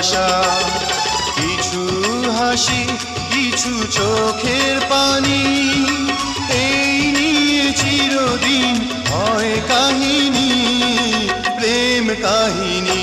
আশা। কিছু হাসি কিছু চোখের পানি, এই নিয়ে চিরদিন হয় কাহিনী, প্রেম কাহিনী।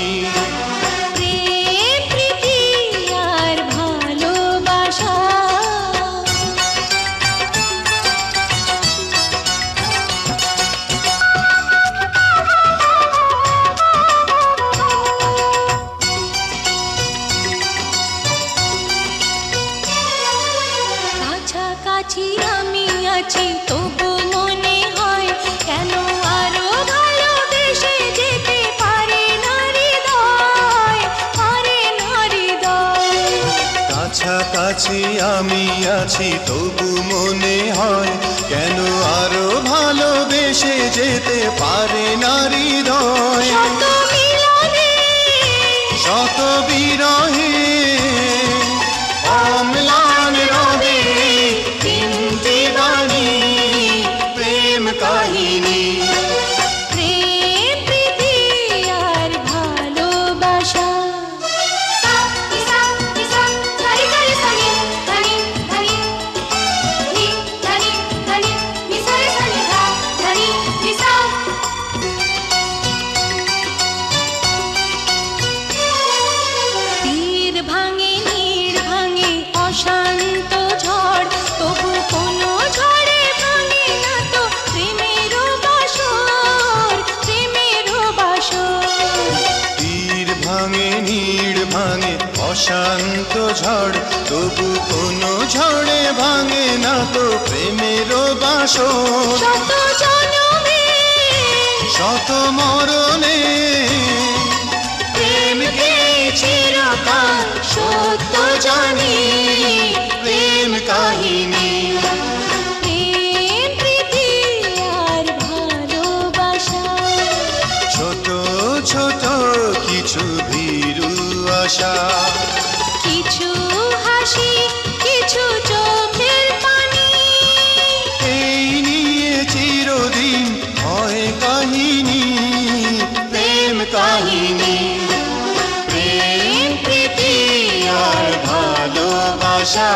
কাছাকাছি আমি আছি তবু মনে হয় কেন আরো ভালোবেসে যেতে পারে না হৃদয়, পারে না হৃদয়। কাছাকাছি আমি আছি তবু মনে হয় কেন আরো ভালোবেসে যেতে পারে না হৃদয়। শত মিলনে শত বিরহে অম্লান রবে তিনটি বাণী, প্রেম কাহিনী। প্রেম প্রীতি আর ভালোবাসা। তীর ভাঙে নীড় ভাঙে অশান্ত ঝড়, তবু কোনো ঝড়ে ভাঙে না তো প্রেমের বাসর, প্রেমের বাসর। তীর ভাঙে নীড় ভাঙে অশান্ত ঝড়, তবু কোনো ঝড়ে ভাঙে না তো প্রেমের বাসর। শত জনমে শত মরণে প্রেমকে চিরকাল সত্য জানি, প্রেম কাহিনী। প্রেম প্রীতি আর ভালোবাসা। ছোট ছোট কিছু ভীরু আশা, কিছু হাসি কিছু চোখের পানি, এই নিয়ে চিরদিন হয় কাহিনী, প্রেম কাহিনী। প্রেম প্রীতি আর ভালোবাসা।